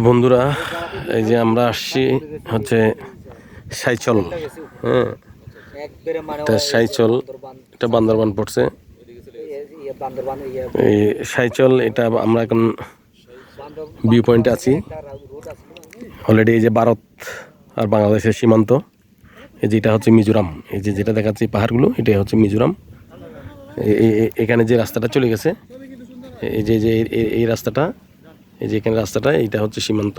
বন্ধুরা, এই যে আমরা আসছি হচ্ছে সাইচল। হ্যাঁ, এটা সাইচল, এটা বান্দরবান পড়ছে। এই সাইচল, এটা আমরা এখন ভিউ পয়েন্টে আছি। অলরেডি এই যে ভারত আর বাংলাদেশের সীমান্ত। এই যে এটা হচ্ছে মিজোরাম। এই যে যেটা দেখাচ্ছি পাহাড়গুলো, এটাই হচ্ছে মিজোরাম। এখানে যে রাস্তাটা চলে গেছে, এই যে এই রাস্তাটা, এই যে এখানে রাস্তাটা, এইটা হচ্ছে সীমান্ত।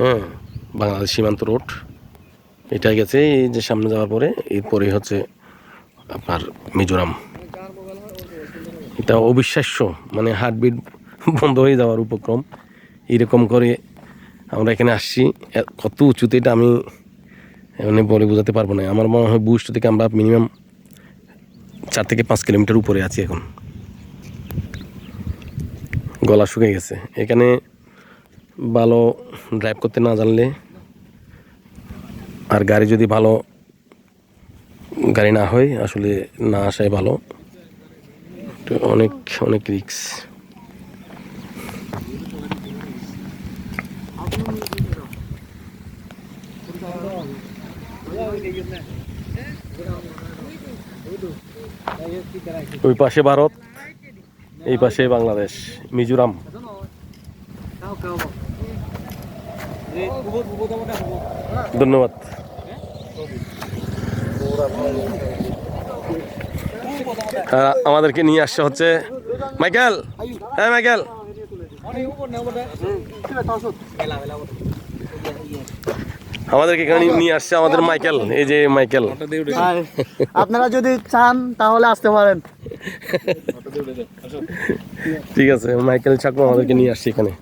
হ্যাঁ, বাংলাদেশ সীমান্ত রোড এটা গেছে। এই যে সামনে যাওয়ার পরে এরপরে হচ্ছে আপনার মিজোরাম। এটা অবিশ্বাস্য, মানে হার্টবিট বন্ধ হয়ে যাওয়ার উপক্রম। এরকম করে আমরা এখানে আসছি। কত উঁচুতে এটা আমি মানে বলে বোঝাতে পারবো না। আমার মনে হয় বুস্ট থেকে আমরা মিনিমাম 4 থেকে 5 কিলোমিটার উপরে আছি এখন। গলা শুকিয়ে গেছে। এখানে ভালো ড্রাইভ করতে না জানলে, আর গাড়ি যদি ভালো গাড়ি না হয়, আসলে না আসাই ভালো। অনেক অনেক রিস্ক। ওই পাশে ভারত, এই পাশে বাংলাদেশ, মিজোরাম। ধন্যবাদ। আমাদেরকে নিয়ে আসছে হচ্ছে মাইকেল। হ্যাঁ মাইকেল, আমাদেরকে এখানে নিয়ে আসছে আমাদের মাইকেল। এই যে মাইকেল। আপনারা যদি চান তাহলে আসতে পারেন। ঠিক আছে, মাইকেল চাকমা আমাদেরকে নিয়ে আসছে এখানে।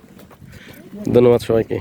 ধন্যবাদ সবাইকে।